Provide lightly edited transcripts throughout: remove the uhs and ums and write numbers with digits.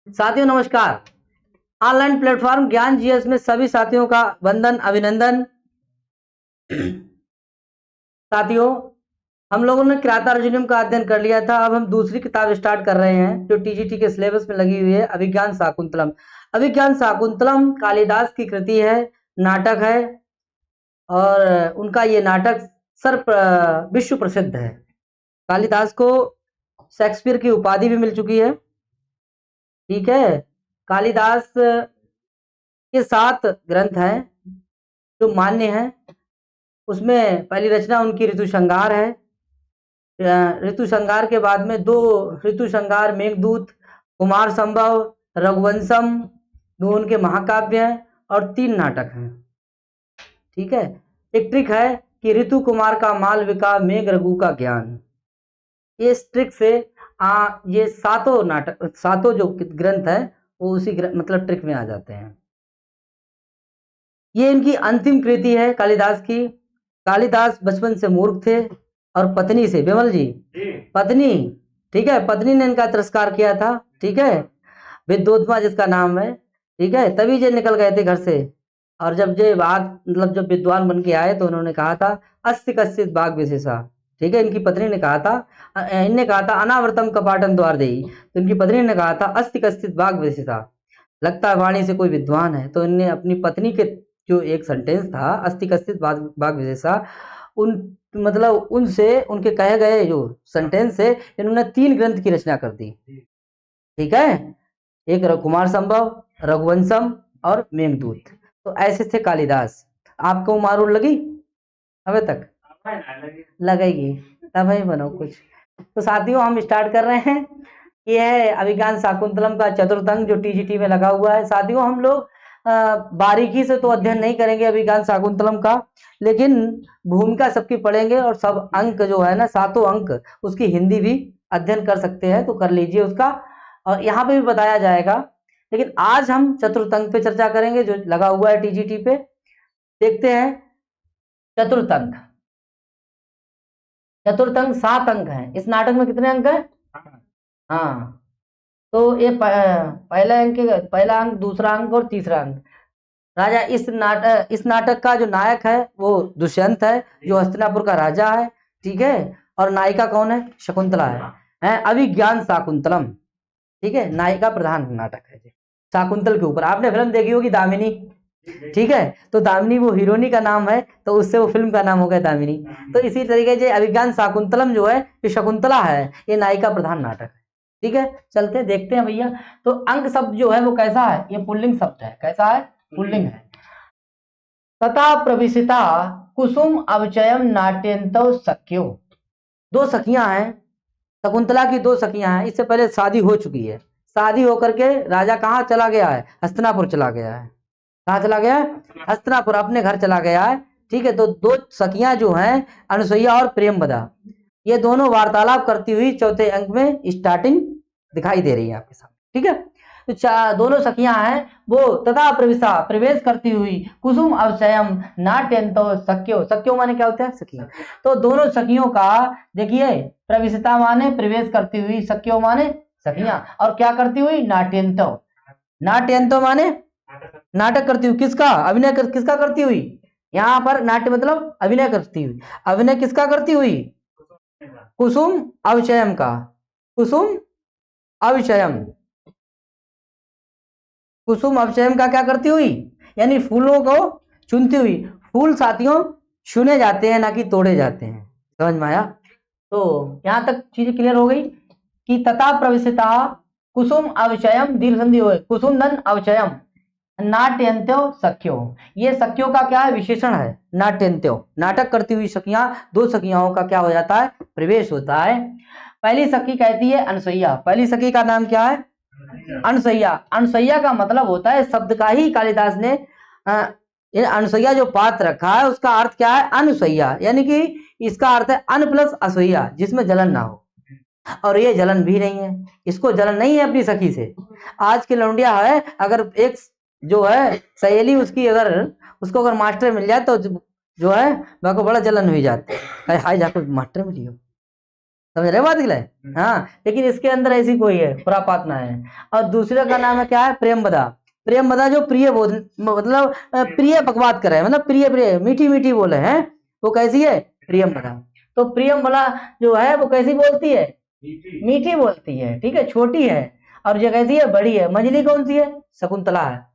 साथियों नमस्कार। Online platform ज्ञान जीएस में सभी साथियों का वंदन अभिनंदन। साथियों, हम लोगों ने किरातार्जुनीयम का अध्ययन कर लिया था। अब हम दूसरी किताब स्टार्ट कर रहे हैं जो टीजीटी के सिलेबस में लगी हुई है, अभिज्ञान शाकुंतलम। अभिज्ञान शाकुंतलम कालिदास की कृति है, नाटक है और उनका ये नाटक विश्व प्रसिद्ध है। कालिदास को शेक्सपियर की उपाधि भी मिल चुकी है। ठीक है, कालिदास के 7 ग्रंथ हैं जो मान्य हैं। उसमें पहली रचना उनकी ऋतु संहार है। ऋतु संहार के बाद में 2 ऋतु संहार, मेघदूत, कुमार संभव, रघुवंशम, 2 उनके महाकाव्य हैं और 3 नाटक हैं। ठीक है, एक ट्रिक है कि ऋतु कुमार का मालविका, मेघ रघु का ज्ञान। इस ट्रिक से ये 7 नाटक, 7 जो ग्रंथ है वो उसी मतलब ट्रिक में आ जाते हैं। ये इनकी अंतिम कृति है कालिदास की। कालिदास बचपन से मूर्ख थे और पत्नी से, विमल जी पत्नी, ठीक है, पत्नी ने इनका तिरस्कार किया था। ठीक है, विद्योत्मा जिसका नाम है। ठीक है, तभी ये निकल गए थे घर से। और जब ये बात मतलब जब विद्वान बन के आए तो उन्होंने कहा था अस्ति कश्चित् भाग विशेषा। ठीक है, इनकी पत्नी ने कहा था, इनने कहा था अनावर्तम कपाटम द्वार देई, तो इनकी पत्नी ने कहा था अस्ति कश्चित् भाग विशेषा, लगता है वाणी से कोई विद्वान है। तो इनने अपनी पत्नी के जो एक सेंटेंस था अस्ति कश्चित् भाग विशेषा, उन मतलब उनसे उनके कहे गए जो सेंटेंस से इन्होंने 3 ग्रंथ की रचना कर दी। ठीक है, एक कुमार संभव, रघुवंशम और मेघदूत। तो ऐसे थे कालिदास। आपको मारूर लगी अबे तक? लगेगी तब ही बनो कुछ। तो साथियों हम स्टार्ट कर रहे हैं। ये है अभिज्ञान शाकुंतलम का चतुर्थ अंक जो टीजीटी में लगा हुआ है। साथियों हम लोग बारीकी से तो अध्ययन नहीं करेंगे अभिज्ञान शाकुंतलम का, लेकिन भूमिका सबकी पढ़ेंगे और सब अंक जो है ना, 7 अंक, उसकी हिंदी भी अध्ययन कर सकते हैं तो कर लीजिए उसका, और यहाँ पे भी बताया जाएगा। लेकिन आज हम चतुर्थ अंक पे चर्चा करेंगे जो लगा हुआ है टीजीटी पे। देखते हैं चतुर्थ अंक। चतुर्थ अंक 7 अंक है। इस नाटक में कितने अंक है? हाँ, तो ये पहला अंक, दूसरा अंक और तीसरा अंक। राजा इस नाटक का जो नायक है वो दुष्यंत है, जो हस्तिनापुर का राजा है। ठीक है, और नायिका कौन है? शकुंतला है अभिज्ञान शाकुंतलम। ठीक है, नायिका प्रधान नाटक है शाकुंतल के ऊपर। आपने फिल्म देखी होगी दामिनी। ठीक है, तो दामिनी वो हीरोनी का नाम है, तो उससे वो फिल्म का नाम हो गया दामिनी। तो इसी तरीके से अभिज्ञान शाकुंतलम जो है, ये शकुंतला है, ये नायिका प्रधान नाटक है। ठीक है, चलते देखते हैं भैया। तो अंक शब्द जो है वो कैसा है? ये पुल्लिंग शब्द है। कैसा है? पुल्लिंग है। तथा प्रविशिता कुसुम अवचयम नाट्यंतो सख्यो। 2 सखियां हैं, शकुंतला की 2 सखियां हैं। इससे पहले शादी हो चुकी है। शादी होकर के राजा कहाँ चला गया है? हस्तिनापुर चला गया है। कहाँ चला गया है? हस्तिनापुर, अपने घर चला गया है। ठीक है, तो 2 सखियां जो हैं, अनुसुईया और प्रेमवदा, ये दोनों वार्तालाप करती हुई चौथे अंक में स्टार्टिंग दिखाई दे रही है आपके सामने। ठीक है, तो दोनों सखियां हैं वो तथा प्रविशा, प्रवेश करती हुई, कुसुम अवचयम नाट्यंतो सख्यो, सख्यो माने क्या होता है? सखियां। तो दोनों सखियों का देखिए, प्रविशता माने प्रवेश करती हुई, सख्यो माने सखियां, और क्या करती हुई? नाट्यंतो। नाट्यंतो माने नाटक करती हुई। किसका? अभिनय किसका करती हुई? यहाँ पर नाट्य मतलब अभिनय करती हुई। अभिनय किसका करती हुई? कुसुम अवचयम का। कुसुम अवचयम, कुसुम अवचयम का क्या करती हुई? यानी फूलों को चुनती हुई। फूल साथियों चुने जाते हैं, ना कि तोड़े जाते हैं। समझ में आया? तो यहां तक चीज क्लियर हो गई कि तथा प्रविशता कुसुम अवचयम, दीर्घ संधि हो, कुसुम धन अवचयम नाट्यंत्यो सख्यो। ये सखियों का क्या है? विशेषण है। नाट्यंत्यो, नाटक करती हुई सखियां, 2 सखियाओं का क्या हो जाता है? प्रवेश होता है। पहली सखी कहती है अनुसुईया। पहली सखी का नाम क्या है? अनुसुईया। अनुसुईया का मतलब होता है, शब्द का ही कालिदास ने अनुसुईया जो पात्र रखा है उसका अर्थ क्या है? अनुसुईया, यानी कि इसका अर्थ है अन प्लस असुईया, जिसमें जलन ना हो। और ये जलन भी नहीं है, इसको जलन नहीं है अपनी सखी से। आज के लौंडिया है, अगर एक जो है सहेली उसकी, अगर उसको अगर मास्टर मिल जाए तो जो है मेरे को बड़ा जलन हुई जाती है, हाय जाकर मास्टर मिली हो। समझ रहे बात के लिए? हाँ, लेकिन इसके अंदर ऐसी कोई है खुरापात ना है। और दूसरे का नाम है क्या है? प्रेमबदा। प्रेमबदा जो प्रिय बोल, मतलब प्रिय बकवाद करे, मतलब प्रिय प्रिय मीठी मीठी बोले हैं, वो कैसी है? प्रियमबदा। तो प्रियमबदा जो है वो कैसी बोलती है? मीठी बोलती है, ठीक है, छोटी है। और जो कैसी है? बड़ी है। मझली कौन सी है? शकुंतला है।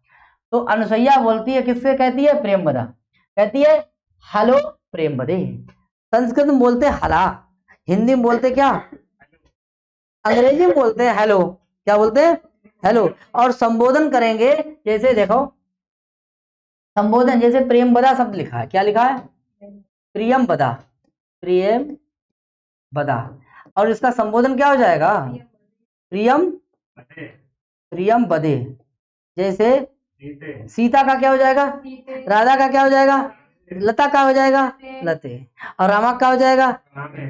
तो अनुसैया बोलती है, किससे कहती है? प्रेमबदा। कहती है हेलो प्रेमबदे। संस्कृत में बोलते हैं हला, हिंदी में बोलते क्या? अंग्रेजी में बोलते हैं हेलो। क्या बोलते हैं? हेलो। और संबोधन करेंगे, जैसे देखो संबोधन, जैसे प्रेमबदा शब्द लिखा है, क्या लिखा है? प्रियमबदा, प्रियमबदा। और इसका संबोधन क्या हो जाएगा? प्रियम, प्रियम बदे। जैसे सीता का क्या हो जाएगा? राधा का क्या हो जाएगा? लता का हो जाएगा? लते। और रामा का हो जाएगा?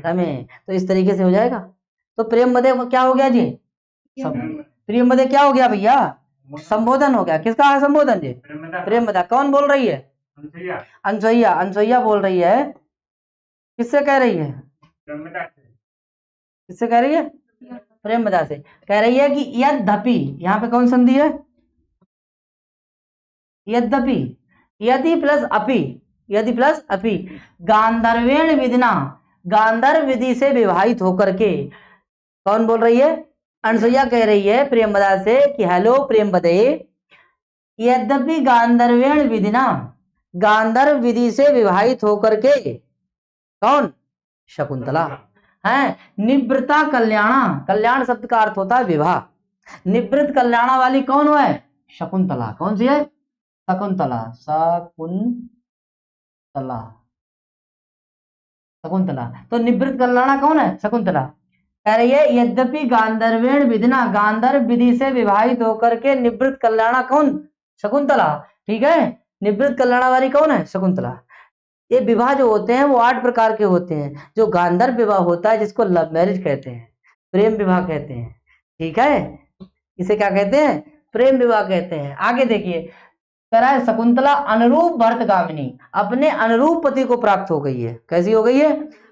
रमे। तो इस तरीके से हो जाएगा। तो प्रेम बदे क्या हो गया जी? प्रेम बदे क्या हो गया भैया? संबोधन हो गया। किसका है संबोधन जी? प्रेम बदा। कौन बोल रही है? अनसुईया। अनसुईया बोल रही है। किससे कह रही है? किससे कह रही है? प्रेमबदा से कह रही है कि यद्यपि, यहाँ पे कौन संधि है? यद्यपि। यदि प्लस अपि, यदि प्लस अपि, गांधर्वेण विधिना, गांधर्व विधि से विवाहित होकर के। कौन बोल रही है? अनसुईया कह रही है प्रेमबदा से कि हेलो प्रेमबदे, यद्यपि गांधर्वेण विधिना, गांधर्व विधि से विवाहित होकर के। कौन? शकुंतला है। निवृत्ता कल्याणा, कल्याण शब्द का अर्थ होता है विवाह। निवृत्त कल्याणा वाली कौन है? शकुंतला। कौन सी है? शकुंतला। शकुंतला, शकुंतला। तो निवृत्त कल्याणा कौन है? शकुंतला। कह रही है यद्यपि गांधर्वेण विधिना, गांधर्व विधि से विवाहित होकर के निवृत्त कल्याणा कौन? शकुंतला। ठीक है, निवृत्त कल्याणा वाली कौन है? शकुंतला। ये विवाह जो होते हैं वो 8 प्रकार के होते हैं। जो गांधर्व विवाह होता है, जिसको लव मैरिज कहते हैं, प्रेम विवाह कहते हैं, ठीक है, इसे क्या कहते हैं? प्रेम विवाह कहते हैं। आगे देखिए, कह रहा है शकुंतला अनुरूप भर्तगामिनी, अपने अनुरूप पति को प्राप्त हो गई है। कैसी हो गई है?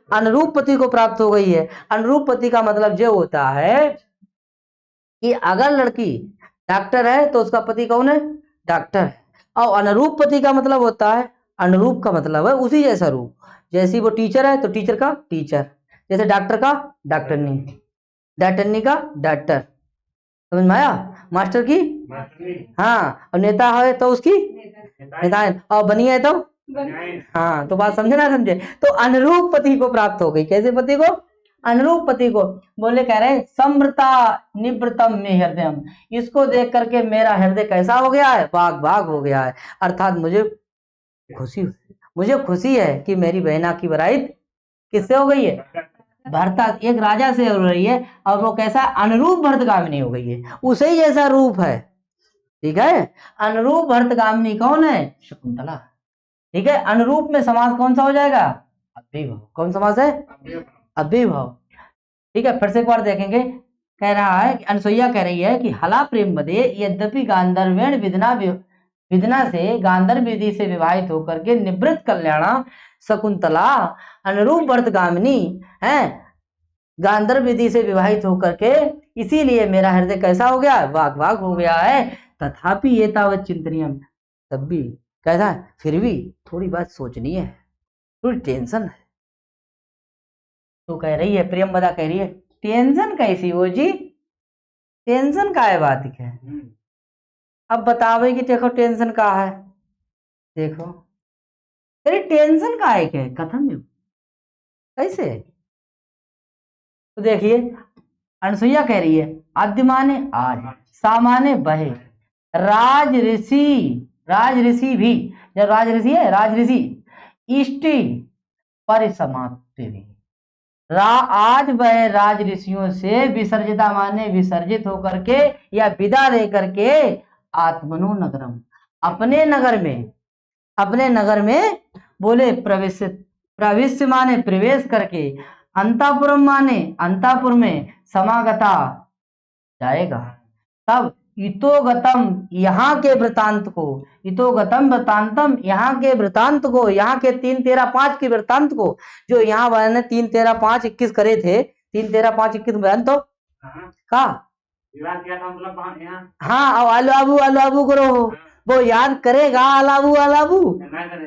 अनुरूप पति को प्राप्त हो गई है। अनुरूप पति का मतलब ये होता है कि अगर लड़की डॉक्टर है तो उसका पति कौन है? डॉक्टर है। और अनुरूप पति का मतलब होता है, अनुरूप का मतलब है उसी जैसा रूप। जैसी वो टीचर है तो टीचर का टीचर, जैसे डॉक्टर का डॉक्टरनी, डॉक्टरनी का डॉक्टर। समझ में आया? मास्टर की, हाँ, और नेता है तो उसकी नेताएं, और बनी है तो हाँ। तो बात समझे ना समझे? तो अनुरूप पति को प्राप्त हो गई। कैसे पति को? अनुरूप पति को। बोले, कह रहे समृता निवृतम में हृदयम, इसको देख करके मेरा हृदय कैसा हो गया है? बाग बाग हो गया है। अर्थात मुझे खुशी है कि मेरी बहना की बराइत किससे हो गई है? भरता, एक राजा से हो रही है। और वो कैसा? अनुरूप भर्तगामिनी हो गई है, उसे ही जैसा रूप है। ठीक है, अनुरूप भर्तगामिनी कौन है? शकुंतला। ठीक है, अनुरूप में समास कौन सा हो जाएगा? अव्ययभाव। कौन समास है? अव्ययभाव। ठीक है, फिर से एक बार देखेंगे। कह रहा है कि अनसुईया कह रही है कि हला प्रेम बदे, यद्यपि गांधर्वेण विधना से, गांधर्व विधि से विवाहित होकर के निवृत्त कल्याणा शकुंतला अनुरूप भर्तगामिनी है, गांधर्व विधि से विवाहित होकर के, इसीलिए मेरा हृदय कैसा हो गया? वाग वाग हो गया है। तथापि ये तावत चिंतनीयम, तब भी कैसा है? फिर भी थोड़ी बात सोचनी है, थोड़ी टेंशन है। तो कह रही है प्रियमबदा, कह रही है टेंशन कैसी हो जी? टेंशन का है बात है? अब बतावे कि देखो टेंशन का है। देखो, अरे टेंशन का है क्या? कथम में कैसे? तो देखिए, अनसुईया कह रही है आद्य माने आज, सामान्य बहे, राज ऋषि भी, जब राज ऋषि है, राज ऋषि इष्टि परिसमाप्ति भी, आज वह राज ऋषियों से विसर्जिता माने विसर्जित होकर के या विदा दे करके, आत्मनो नगरम, अपने नगर में बोले प्रविश्य माने प्रवेश करके, अंतापुरम माने अंतापुर में समागता जाएगा। तब इतोगतम, यहाँ के वृतांत को, इतोगतम वृतांतम, यहाँ के वृतांत को, यहाँ के 3 13 5 के वृतांत को, जो यहाँ वाले ने 3 13 5 21 करे थे, 3 13 5 21 बयान तो का हाँ अब आलू आबू करो वो याद करेगा अलाबू अलाबू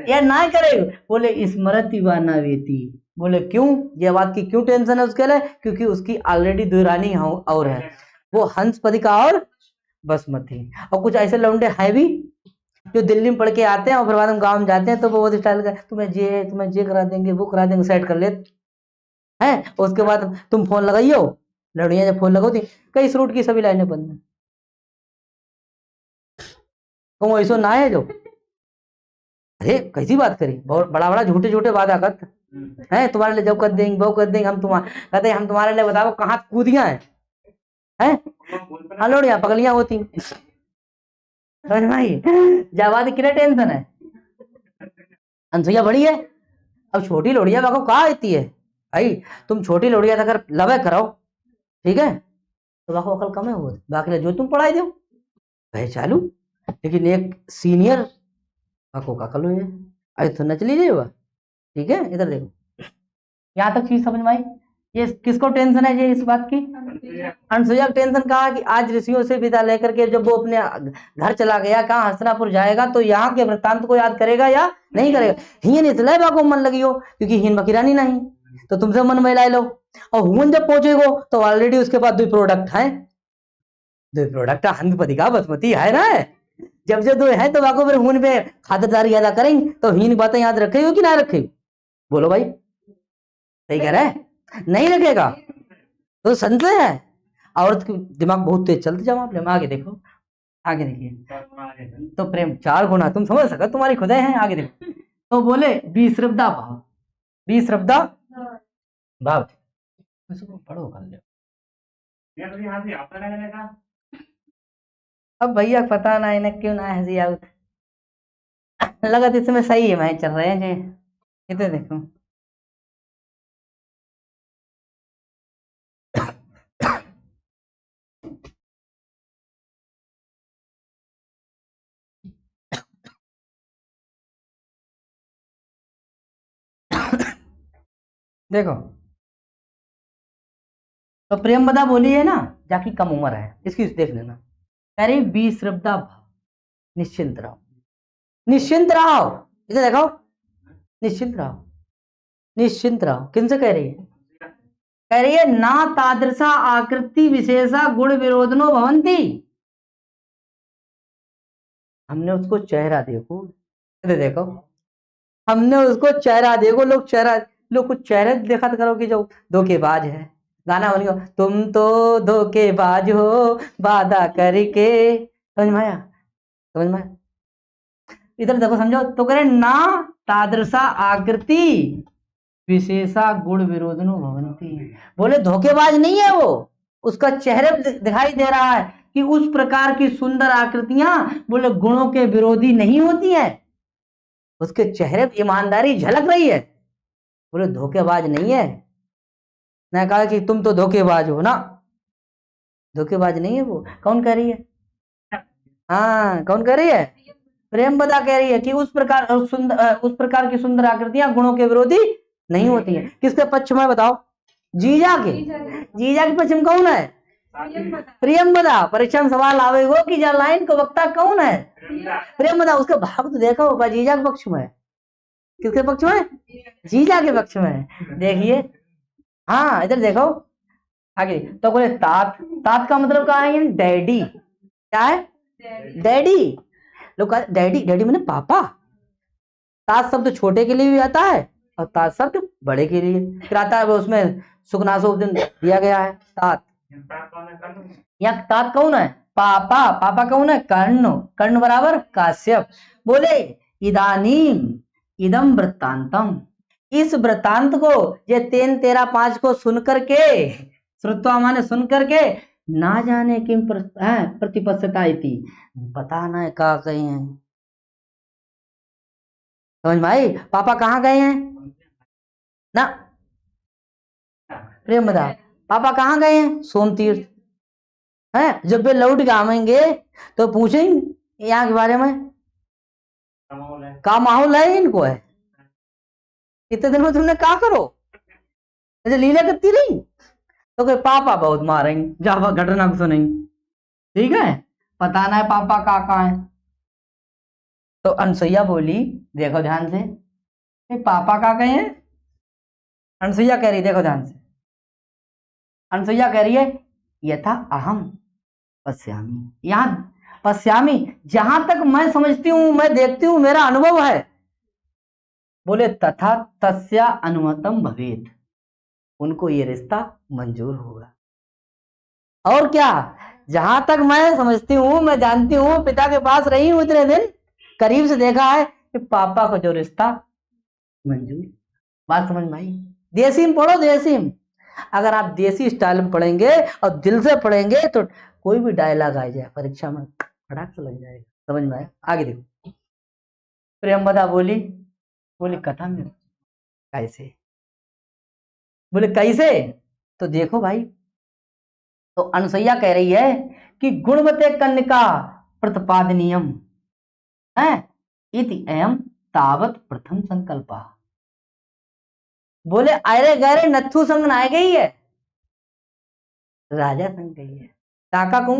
या ना करेगा। बोले स्मृति व न वेती। बोले क्यों, ये बात की क्यों टेंशन है उसके लिए, क्योंकि उसकी ऑलरेडी 2 रानी और है, वो हंस पदिका और बसमती। और कुछ ऐसे लौंडे हैं भी जो दिल्ली में पढ़ के आते हैं और फिर बाद में गाँव में जाते हैं तो वो स्टाइल का तुम्हें जे करा देंगे वो करा देंगे, सेट कर लेते हैं। उसके बाद तुम फोन लगाइयो, लड़ियां जब फोन लगाती कई इस रूट की सभी लाइनें बंद है। तुम ऐसा ना है जो अरे कैसी बात करी, बहुत बड़ा बड़ा झूठे झूठे वादा करते हैं तुम्हारे लिए, जब कर देंगे वो कर देंगे, हम तुम्हारे कहते हम तुम्हारे लिए बताओ कहाँ कूदियां हैं हाँ लोड़ियां पगलियां होती समझ भाई। जावाद कितने टेंशन है, अनसुईया बड़ी है, अब छोटी लोड़िया बाको कहाँ आती है भाई। तुम छोटी लोड़िया अगर लवे करो ठीक है तो बाको अकल कम है, वो बाकी जो तुम पढ़ाई दो भाई चालू, लेकिन एक सीनियर बाको का अकल हो जाए अरे तो नच लीजिए वह ठीक है। इधर देखो यहाँ तक चीज समझ में आई। ये किसको टेंशन है, ये इस बात की अनसुईया टेंशन कहा कि आज ऋषियों से विदा लेकर के जब वो अपने घर चला गया कहाँ हस्तिनापुर जाएगा तो यहाँ के वृत्तांत को याद करेगा या नहीं करेगा। हीन इसलिए बाको मन लगी हो क्योंकि हीन बकीरानी नहीं तो तुमसे मन मिला लो, और हुन जब पहुंचेगो तो ऑलरेडी उसके पास 2 प्रोडक्ट है, 2 प्रोडक्ट हंस पदिका बसमती है ना। जब जो 2 है तो बाको फिर हुन पे खातिरदारी अदा करेंगे तो हीन बातें याद रखेगी कि ना रखेगी, बोलो भाई सही कह रहा है नहीं रखेगा तो संशय है। औरत की दिमाग बहुत तेज चलते जाओ आप आगे देखो, आगे देखिए तो प्रेम 4 गुना तुम समझ सका तुम्हारी खुदाई है। आगे देखो तो बोले विश्रब्दा भाव, विश्रब्दा भाव इसको पढ़ो कर लो। अब भैया पता ना इन्हें क्यों ना हंसी आउट लगा तो इसमें सही है मैं चल रहे हैं जी इधर देखो देखो तो प्रेम बदा बोली है ना जाकी कम उम्र है इसकी देख लेना, अरे विश्रब्दा भाव निश्चिंत रहो, निश्चिंत रहो इसे देखो निश्चिंत रहो, निश्चिंत रहो किनसे कह रही है, कह रही है ना तादृशा आकृति विशेषा गुण विरोधनो भवंती। हमने उसको चेहरा देखो इधर देखो, हमने उसको चेहरा देखो, लोग कुछ चेहरे देखा करो कि जो धोखेबाज है, गाना बनियो तुम तो धोखेबाज हो वादा करके, समझ में आया, समझ में आया? इधर देखो समझो तो कह रहे ना तादृशा आकृति विशेषा गुण विरोधनो भवंती। बोले धोखेबाज नहीं है वो, उसका चेहरे दिखाई दे रहा है कि उस प्रकार की सुंदर आकृतियां बोले गुणों के विरोधी नहीं होती हैं, उसके चेहरे पर ईमानदारी झलक रही है, बोले धोखेबाज नहीं है। मैं कहा कि तुम तो धोखेबाज हो ना, धोखेबाज नहीं है वो। कौन कह रही है, हाँ कौन कह रही है, प्रेम बदा कह रही है कि उस प्रकार की सुंदर आकृतियां गुणों के विरोधी नहीं होती हैं। किसके पक्ष में बताओ, जीजा के पक्ष में कौन है, प्रेम बदा। परीक्षा में सवाल आवेगो कि जा लाइन को वक्ता कौन है, प्रेम बदा। उसका भाव तो देखा होगा जीजा के पक्ष में, किसके पक्ष में, जीजा के पक्ष में। देखिए हाँ इधर देखो आगे तो बोले तात, तात का मतलब क्या है, डैडी, क्या है डैडी। लोग डैडी, डैडी मैंने पापा। तात शब्द छोटे के लिए भी आता है और तात शब्द बड़े के लिए फिर आता है, वो उसमें सुखनासोपदिन दिया गया है तात। यहाँ तात कौन है, पापा, पापा कौन है, कर्ण, कर्ण बराबर काश्यप। बोले इदानीम इदम वृत्तांतम, इस वृत्तांत को ये 3 13 5 को सुन करके, श्रुत्वा माने सुन करके, ना जाने किम प्रतिपक्षता थी, पता ना कहा गए हैं। समझ में आई, पापा कहाँ गए हैं ना, प्रेम बता पापा कहाँ गए हैं, सोम तीर्थ है। जब वे लौट के आवेंगे तो पूछेंगे यहाँ के बारे में, का माहौल है इनको है, इतने दिन में तुमने क्या करो, लीला करती रही, तो कोई पापा बहुत मारेंगे, जब घटना को सुनेंगे, ठीक है, पता ना है पापा कहाँ है। तो अनसुईया बोली, देखो ध्यान से, पापा कहाँ गए हैं? अनसुईया कह रही, देखो ध्यान से, अनसुईया कह रही है यथा अहम पश्यामी, यहाँ पश्यामी, जहां तक मैं समझती हूं, मैं देखती हूं, मेरा अनुभव है, बोले तथा तस्या अनुमतम भवेत, उनको ये रिश्ता मंजूर होगा। और क्या, जहां तक मैं समझती हूँ, मैं जानती हूँ, पिता के पास रही हूं इतने दिन, करीब से देखा है कि पापा को जो रिश्ता मंजूर। बात समझ में आई? देसी में पढ़ो, देसी में, अगर आप देसी स्टाइल में पढ़ेंगे और दिल से पढ़ेंगे तो कोई भी डायलॉग आ जाए परीक्षा में फटाक से लग जाएगा, समझ में आया? आगे देखो, प्रेमवदा बोली, बोले कथा में कैसे? बोले कैसे? तो देखो भाई, तो अनसुईया कह रही है कि गुणवते कन्या प्रतिपादनीयम है इति एवं तावत प्रथम संकल्पा। बोले अरे गहरे नथु संग ना गई है, राजा संग गई है, काका को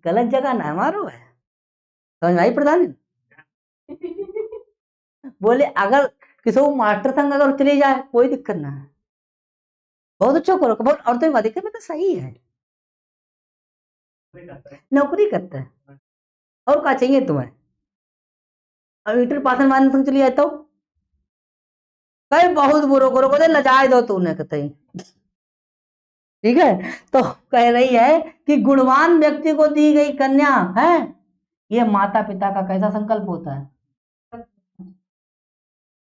गलत जगह ना मारो है, समझ में आई प्रधान? बोले अगर किसी को मास्टर संग अगर चली जाए कोई दिक्कत ना है, बहुत अच्छा करो, बहुत, और तो दिक्कत में तो सही है, नौकरी करता है, और क्या चाहिए तुम्हें? अब इंटर पासन मान संग चली जाए तो कई बहुत बुरो करो, बोले लजाए दो तूने कतई, ठीक है। तो कह रही है कि गुणवान व्यक्ति को दी गई कन्या है, ये माता पिता का कैसा संकल्प होता है?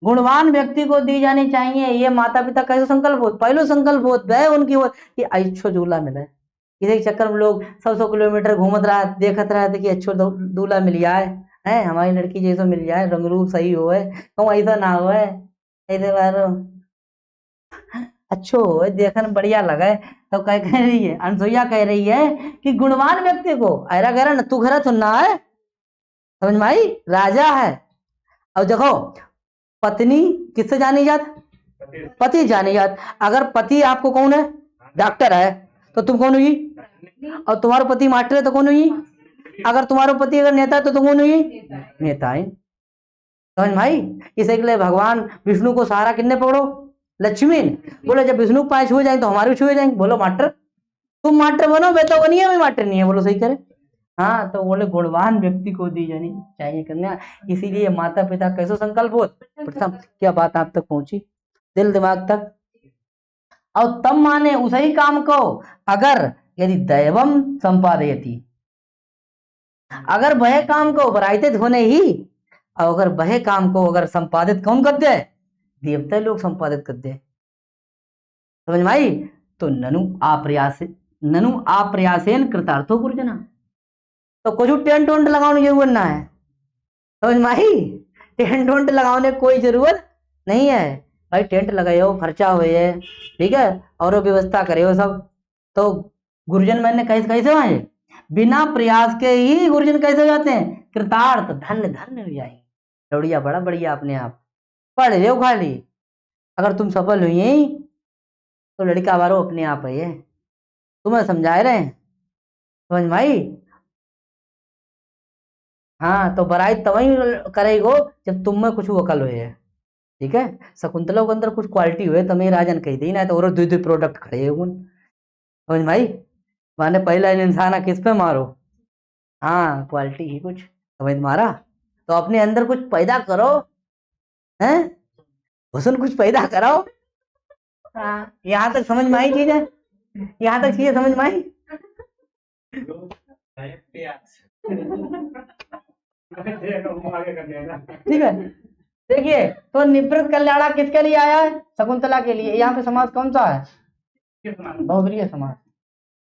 गुणवान व्यक्ति को दी जानी चाहिए, ये माता पिता कैसा संकल्प होता? पहले संकल्प होता है उनकी वो कि अच्छो दूल्हा मिले, इसी चक्कर में लोग 100 किलोमीटर घूमत रहा, देखत रहा था कि अच्छो दूल्हा मिल जाए, है हमारी लड़की जैसा मिल जाए, रंग रूप सही हो, कहूँ ऐसा ना हो, ऐसे बार अच्छो हो, देखने बढ़िया लगे। तो कह रही है, अनसुईया कह रही है कि गुणवान व्यक्ति को, ऐरा कह रहा न तू घर सुनना है, समझ में आई? राजा है। और देखो पत्नी किससे जानी जात? पति जानी जात। अगर पति आपको कौन है? डॉक्टर है, तो तुम कौन हुई? और तुम्हारा पति मास्टर है तो कौन हुई? अगर तुम्हारा पति अगर नेता है तो तुम कौन हुई? नेता है, समझ में आई? इसे के लिए भगवान विष्णु को सहारा किन्ने पकड़ो? लक्ष्मी। बोलो जब विष्णु के पास छुए जाएंगे तो हमारे छुए जाएंगे, बोलो मास्टर, तुम मास्टर बनो, मैं तो बनी है, मैं मास्टर नहीं है, बोलो सही करे। हाँ, तो बोले गुणवान व्यक्ति को दी जानी चाहिए कन्या, इसीलिए माता पिता कैसे संकल्प हो? प्रथम, क्या बात आप तक पहुंची दिल दिमाग तक? और तब माने उसी काम को अगर यदि दैवम संपादयति, अगर वह काम को बराइते होने ही, और अगर वह काम को अगर संपादित कौन करते हैं? देवता लोग संपादित करते हैं, समझ में आई? तो ननु आप्रयासेन कृतार्थो गुरुजना, तो कुछ टेंट वेंट लगाने की जरूरत ना है, समझ में आई? टेंट वेंट लगाने की कोई जरूरत नहीं है भाई, टेंट लगाए हो, खर्चा हुए है, ठीक है, और व्यवस्था करे हो सब, तो गुरुजन मैंने कैसे कैसे आए? बिना प्रयास के ही गुरुजन कैसे हो जाते हैं? कृतार्थ, धन्य धन्य हो जाएंगे। लौड़िया बड़ा बढ़िया अपने आप पढ़ रहे हो खाली, अगर तुम सफल हुई तो लड़का बारो अपने आप है, तुम्हें समझा रहे हैं, समझ में आई? हाँ, तो बड़ाई तभी करेगो जब तुम में कुछ वकल हुए है, ठीक है। शकुंतला के अंदर कुछ क्वालिटी हुए तो मैं राजन कही दी ना, तो और दो प्रोडक्ट खड़े है उन, समझ में आई? माने पहला इंसान किस पे मारो? हाँ, क्वालिटी ही कुछ, समझ मारा? तो अपने अंदर कुछ पैदा करो, हैं, हुसन कुछ पैदा करो। हाँ, यहाँ तक समझ में आई चीजें? यहाँ तक चीजें समझ में आई? ठीक है, देखिए, तो निवृत्त कल्याणा किसके लिए आया है? शकुंतला के लिए। यहाँ पे समास कौन सा है? बहुब्रीहि समास।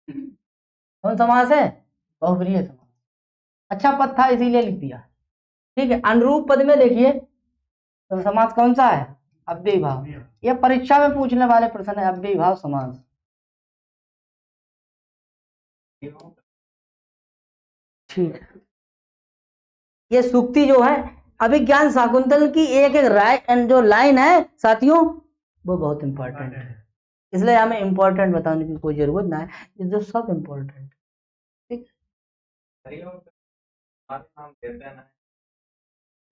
कौन समास है? बहुब्रीहि समास। अच्छा पद था इसीलिए लिख दिया, ठीक है। अनुरूप पद में देखिए तो समास कौन सा है? अव्ययी भाव। यह परीक्षा में पूछने वाले प्रश्न है, अव्ययी भाव समास, ठीक है। ये सूक्ति जो है अभिज्ञान शाकुंतल की एक एक जो लाइन है साथियों, वो बहुत इंपॉर्टेंट है। इसलिए हमें इम्पोर्टेंट बताने की कोई जरूरत ना है, ये जो सब इम्पोर्टेंट। ठीक,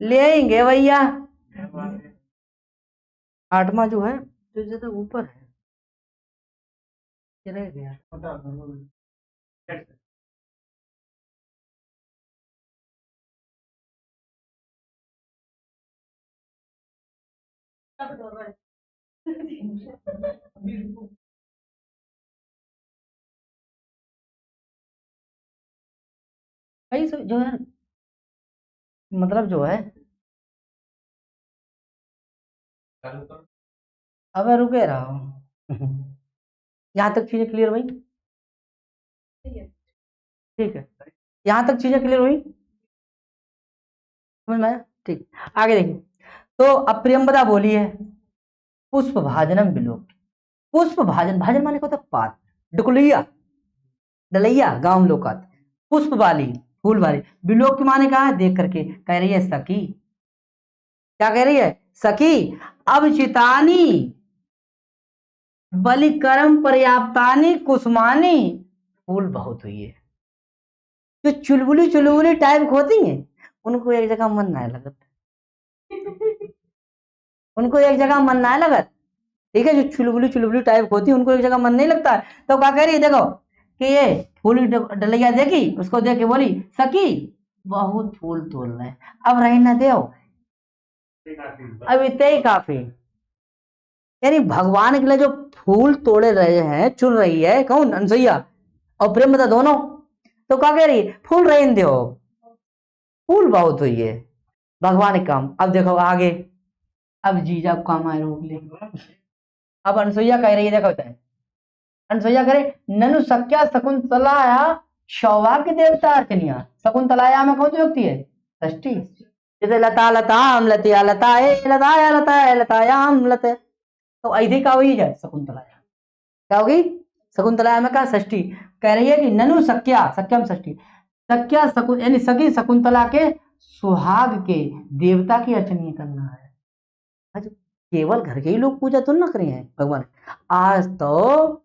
ले आएंगे भैया। 8वां जो है जो ज्यादा ऊपर है, ये रह गया। भाई जो है मतलब जो है, अब मैं रुके रहा हूँ। यहाँ तक चीजें क्लियर हुई? ठीक है, यहाँ तक चीजें क्लियर हुई, समझ में आया? ठीक, आगे देखिए। तो अब प्रियंवदा बोली है पुष्प भाजनम बिलोक। पुष्प भाजन, भाजन माने को होता है पात, डकुलिया, डलैया, गांव लोकात, पुष्प वाली, फूल वाली, बिलोक के माने कहा है देख करके, कह रही है सखी, क्या कह रही है? सखी अब चितानी बलिकरम पर्याप्तानी कुसुमानी, फूल बहुत हुई है। जो चुलबुली चुलबुली टाइप होती है उनको एक जगह मन ना लगत, उनको एक जगह मन ना लगत। ठीक है, जो चुलबुली चुलबुली टाइप होती है उनको एक जगह मन नहीं लगता है। तो क्या कह रही है देखो कि ये फूल डलिया देखी, उसको देख के बोली सखी बहुत फूल तोड़ रहे, अब रही ना दे, अब इतने ही काफी। यानी भगवान के लिए जो फूल तोड़े रहे हैं, चुन रही है कौन? अनसुईया और प्रेमवदा दोनों। तो क्या कह रही है? फूल रही दो, फूल बहुत हुई है, भगवान के काम। अब देखो आगे, अब जीजा काम आए रोक ले। अब अनसुईया कह रही है, देखो है अनसुईया करे ननु सक्या शकुंतलाया सौभाग्य देवता अर्चनिया। शकुंतलाया में कौन सी व्यक्ति है? षष्ठी। जैसे लता लताम लतिया लताए लताया लताया लतायाम लते, तो ऐसे का हुई है शकुंतलाया, क्या होगी? शकुंतलाया में का षष्ठी। कह रही है कि ननु सक्या, सक्यम षष्ठी, सक्या शकुन यानी सखी शकुंतला के सुहाग के देवता की अर्चना करना है। आज केवल घर के ही लोग पूजा तो ना करे हैं भगवान, आज तो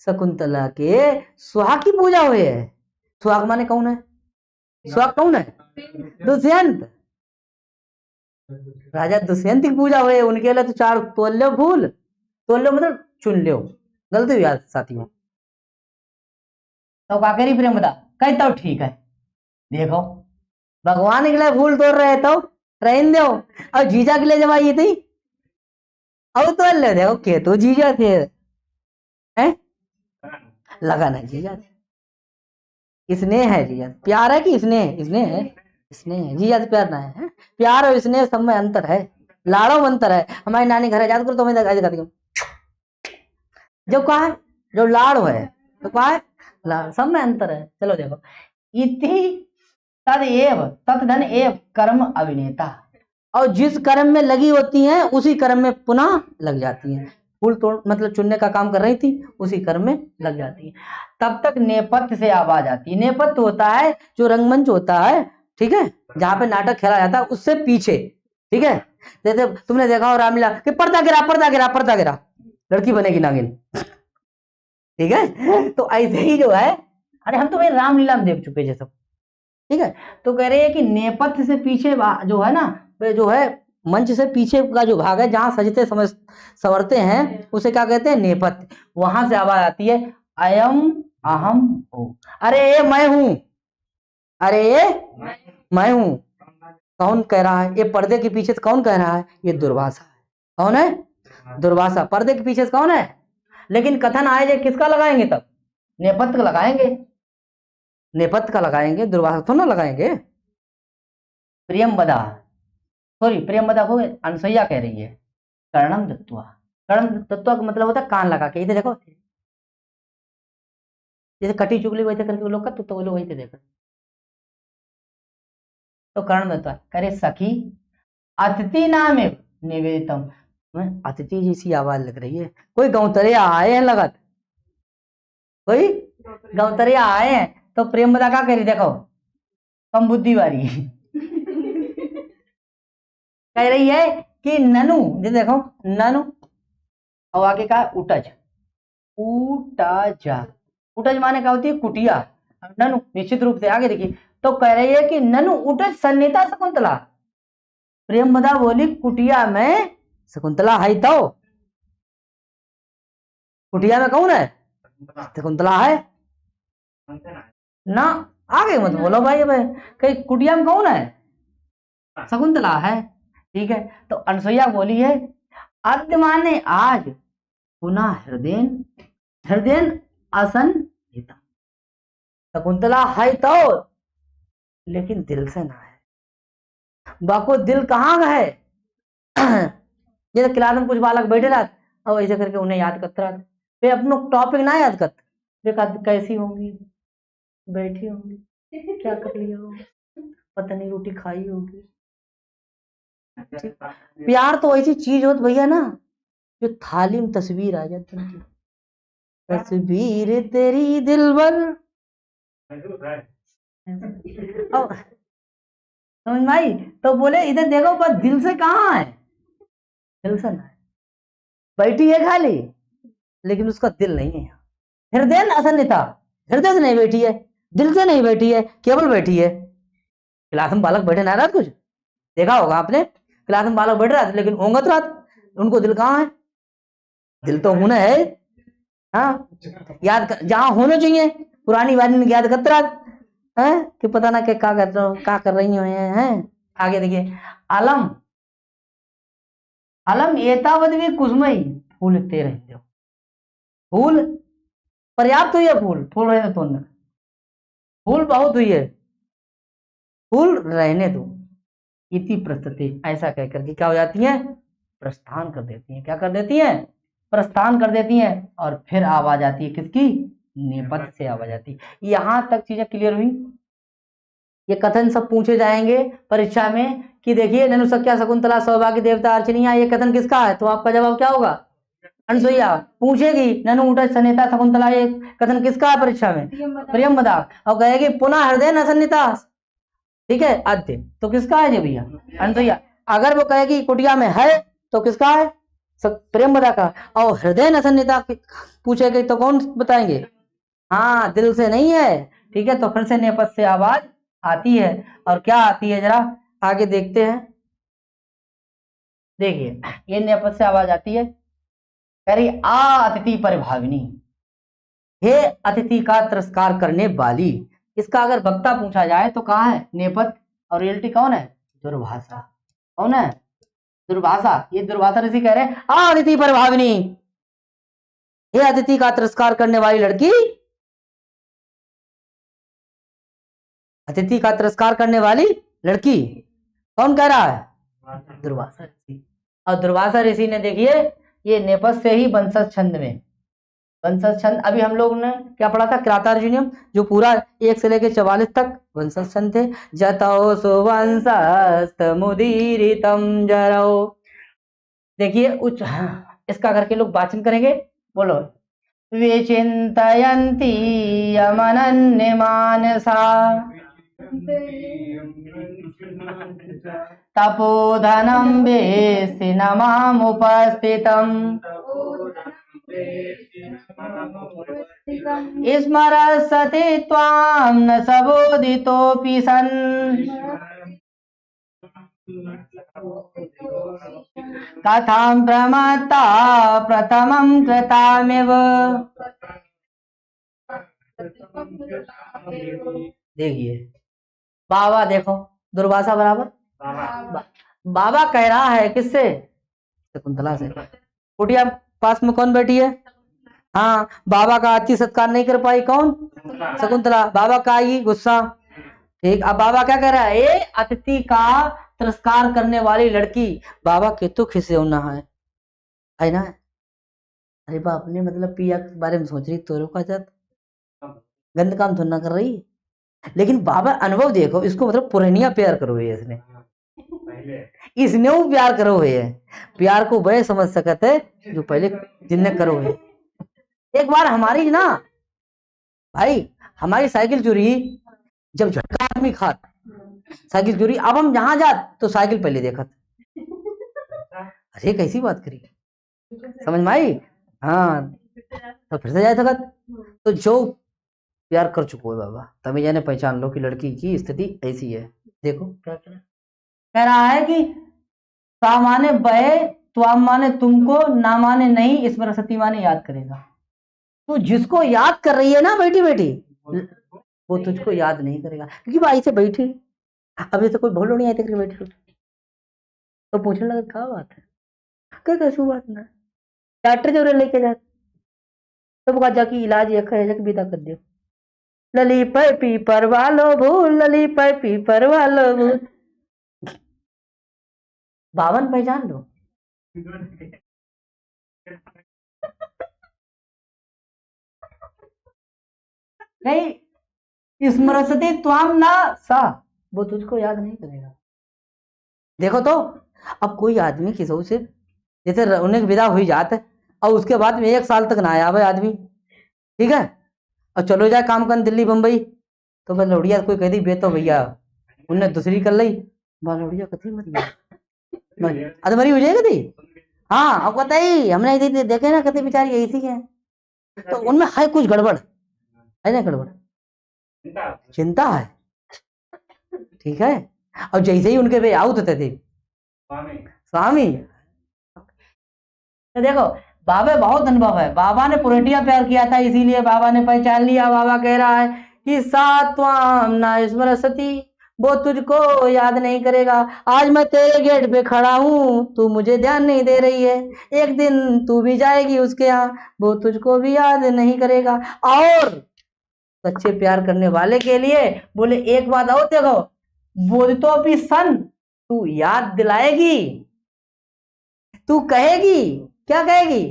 शकुंतला के सुहाग की पूजा हुई है। सुहाग माने कौन है? सुहाग कौन है? दुष्यंत, राजा दुष्यंत की पूजा हुई है। उनके लिए तो 4 तोल लो फूल, तोल लो मतलब चुन लो, गलती हुई याद साथियों। तो क्या करी प्रेमदा? कहता हूँ ठीक है, देखो भगवान के लिए फूल तोड़ रहे तो रहने दो, और जीजा के लिए जब आई थी अब तो ले देखो के तो जीजा थे, हैं लगा ना जीजा थे, स्नेह है जीजा, प्यार है कि स्नेह? स्नेह है, स्नेह है, जीजा से प्यार ना है, प्यार और स्नेह सब में अंतर है, लाड़ो में अंतर है। हमारी नानी घर याद करो तो मैं दिखाती हूँ, जो कहा है जो लाड़ है तो कहा है लाड़, सब में अंतर है। चलो देखो, इति तदेव तत्धन एव कर्म अभिनेता, और जिस कर्म में लगी होती हैं उसी कर्म में पुनः लग जाती हैं। फूल तोड़ मतलब चुनने का काम कर रही थी, उसी कर्म में लग जाती है। तब तक नेपथ्य से आवाज आती है। नेपथ्य होता है जो रंगमंच होता है, ठीक है, जहां पे नाटक खेला जाता है उससे पीछे, ठीक है। जैसे तुमने देखा हो रामलीला कि पर्दा गिरा पर्दा गिरा पर्दा गिरा, लड़की बनेगी नागिन, ठीक है। तो ऐसे ही जो है, अरे हम तो भाई रामलीला में देख चुके हैं सब, ठीक है। तो कह रहे हैं कि नेपथ्य से पीछे जो है ना, जो है मंच से पीछे का जो भाग है जहां सजते समझ संवरते हैं उसे क्या कहते हैं? नेपथ्य। वहां से आवाज आती है अयम अहम हो, अरे ये मैं हूं, अरे ये मैं हूं। कौन कह रहा है? ये पर्दे के पीछे से कौन कह रहा है? ये दुर्वासा है। कौन है? दुर्वासा। पर्दे के पीछे से कौन है? लेकिन कथन आए जे किसका लगाएंगे? तब नेपथ्य का लगाएंगे, नेपथ्य का लगाएंगे, दुर्वासा तो ना लगाएंगे। प्रियंवदा, सॉरी प्रियंवदा हो, अनसुईया कह रही है कर्णम दत्वा। कर्णम दत्वा का मतलब होता है कान लगा के, इधर देखो जैसे कटी चुगली वैसे करके लोग का तो वो लोग वैसे देखो। तो कर्ण दत्वा करे सखी अतिथि नाम निवेदितम, अतिथि जैसी आवाज लग रही है, कोई गौतरिया आए हैं लगत, कोई गौतरिया आए हैं। तो प्रेमवदा क्या करी देखो, कम बुद्धि वाली कह रही है कि ननु, देखो ननु और आगे का उटज, ऊटाज। ऊटज माने क्या होती है? कुटिया। ननु निश्चित रूप से आगे देखिए, तो कह रही है कि ननु ऊटज सन्निता शकुंतला। प्रेमदा बोली कुटिया में शकुंतला है, तो कुटिया में कौन है? शकुंतला है ना। आगे मत बोलो भाई, अब कहीं कुटिया में कौन है? शकुंतला है। ठीक है, तो अनसुईया बोली है अद्य माने आज, पुनः हृदय हृदय आसन हिता। शकुंतला है तो, लेकिन दिल से ना है। बाको दिल कहाँ है? जैसे क्लास में कुछ बालक बैठे रहा और ऐसे करके उन्हें याद करता रहा, वे अपनो टॉपिक ना याद करते, वे कैसी होंगी, बैठी होंगी, क्या कर लिया होगा, पता नहीं रोटी खाई होगी। प्यार तो ऐसी चीज होती भैया ना, जो थाली में तस्वीर आ जाती है, तस्वीर तेरी दिलबर। समझ में आई? तो बोले इधर देखो, पर दिल से कहाँ है? दिल से ना है, बैठी है खाली, लेकिन उसका दिल नहीं है। हृदय असन्निता, हृदय से नहीं बैठी है, दिल से नहीं बैठी है, केवल बैठी है। क्लास में बालक बैठे ना रात, कुछ देखा होगा आपने, क्लास में बालक बैठ रहा था, लेकिन होंगे तो रात, उनको दिल कहाँ है? दिल तो होना है। हाँ, याद कर, जहाँ होने चाहिए पुरानी बात में याद करते रहा है कि पता ना क्या कर रहे हो, क्या कर रही हो हैं। आगे देखिए, अलम अलम एतावत भी कुसुमई फूलते रहते हो। फूल पर्याप्त हुई है, फूल फूल रहने तो न, फूल बहुत हुई है, फूल रहने दो। इति प्रस्तुति, ऐसा कह करके क्या हो जाती है? प्रस्थान कर देती है। क्या कर देती है? प्रस्थान कर देती है। और फिर आवाज आती है किसकी? नेपथ्य से आवाज आती है। यहां तक चीजें क्लियर हुई। ये कथन सब पूछे जाएंगे परीक्षा में कि देखिए ननु सख्या शकुंतला सौभाग्य देवता अर्चनिया, ये कथन किसका है? तो आपका जवाब क्या होगा? अनसुईया। पूछेगी ननु ऊटज सन्निता शकुंतला, ये कथन किसका है परीक्षा में? प्रियंवदा। और कहेगी पुनः हृदय न सन्निता, ठीक है, आद्य, तो किसका है जी भैया? अनसुईया। अगर वो कहेगी कुटिया में है, तो किसका है? प्रेमदा का। और हृदय न सन्निता पूछेगी तो कौन बताएंगे? हाँ, दिल से नहीं है। ठीक है, तो फिर से नेपथ्य से आवाज आती है। और क्या आती है जरा आगे देखते हैं। देखिए, ये नेपथ्य से आवाज आती है, कह रही आ अतिथि परिभाविनी, हे अतिथि का तिरस्कार करने वाली। इसका अगर वक्ता पूछा जाए तो कहाँ है? नेपथ्य। और रियलिटी कौन है? दुर्भाषा। कौन है? दुर्भाषा। ये दुर्भाषा ऋषि कह रहे हैं आ अतिथि परिभाविनी, हे अतिथि का तिरस्कार करने वाली लड़की, अतिथि का तिरस्कार करने वाली लड़की। कौन कह रहा है? दुर्वासा ऋषि। और दुर्वासा ऋषि ने देखिए ये नेपथ्य से ही वंशज छंद में, वंशज छंद अभी हम लोग ने क्या पढ़ा था? क्रातार्जुनियम, जो पूरा 1 से लेकर 44 तक वंशज छंद थे। जतो सुवंशस्तमुदीरितं जरौ। देखिए उच्च, इसका करके लोग वाचन करेंगे, बोलो। विचिन्तयन्ति यमनन्यमानसा तपोधनं वेस्ति न मामुपस्थितम् स्मरसति त्वां न सबोदितोऽपि सन् कथां प्रमत्ता प्रथमं कृतामिव। देखिए बाबा, देखो दुर्वासा बराबर बाबा कह रहा है किससे? शकुंतला से। कुटिया पास में कौन बैठी है? हाँ, बाबा का अति सत्कार नहीं कर पाई, कौन? शकुंतला। बाबा का आई गुस्सा। ठीक, अब बाबा क्या कह रहा है? ए अतिथि का तिरस्कार करने वाली लड़की। बाबा के तो खिसे होना है ना? अरे बाप ने मतलब पिया के बारे में सोच रही, तो का जात गंद काम तो ना कर रही। लेकिन बाबा अनुभव देखो, इसको मतलब पुरानिया प्यार करो है इसने, इसने वो प्यार करो है। प्यार को वह समझ सकते जो पहले जिनने करो है। एक बार हमारी ना भाई, हमारी साइकिल चोरी, जब झटका आदमी खात साइकिल चोरी। अब हम जहां जात तो साइकिल पहले देखत। अरे कैसी बात करी, समझ में आई? हाँ, तो फिर से जाए सकत। तो जो प्यार कर चुको है बाबा, तभी जाने पहचान लो कि लड़की की स्थिति ऐसी है। देखो क्या कह रहा है कि सा माने बहे, त्वा माने तुमको, ना माने नहीं, स्मृति माने याद करेगा। तो जिसको याद कर रही है ना बैठी बैठी, वो तुझको याद नहीं करेगा, क्योंकि वो ऐसे बैठी। अब जैसे कोई भोलो नहीं आई थी बैठी, तो पूछने लगा क्या बात है, क्या कैसी बात ना, डॉक्टर जो लेके जाते, तो कहा जाके इलाज एक है, जाके विदा कर दियो। लली पे पीपर वालो भूल, लली पे पीपर वालो भूल। 52 पहचान लो। नहीं, स्मृति त्वाम ना सा, वो तुझको याद नहीं करेगा। देखो तो, अब कोई आदमी किसी से जैसे उन्हें विदा हुई जात है, और उसके बाद में 1 साल तक ना आया भाई आदमी, ठीक है, और चलो जाए काम करने दिल्ली बम्बई, तो बस लौड़िया कोई कह दी बे तो भैया उन्हें दूसरी कर ली, लौड़िया कथी मरी अरे मरी हो जाएगा थी। हाँ, अब बताइए हमने देखे ना कथी बेचारी ऐसी है, तो उनमें है कुछ गड़बड़ है ना, गड़बड़ चिंता है, ठीक है। और जैसे ही उनके वे आउट होते थे स्वामी, तो देखो बाबा बहुत अनुभव है, बाबा ने पुरटिया प्यार किया था, इसीलिए बाबा ने पहचान लिया। बाबा कह रहा है कि सात्वाम ना स्मृति, वो तुझको याद नहीं करेगा। आज मैं तेरे गेट पे खड़ा हूं, तू मुझे ध्यान नहीं दे रही है, एक दिन तू भी जाएगी उसके यहाँ, वो तुझको भी याद नहीं करेगा। और सच्चे प्यार करने वाले के लिए बोले एक बात और देखो, बोल तो भी सन, तू याद दिलाएगी, तू कहेगी, क्या कहेगी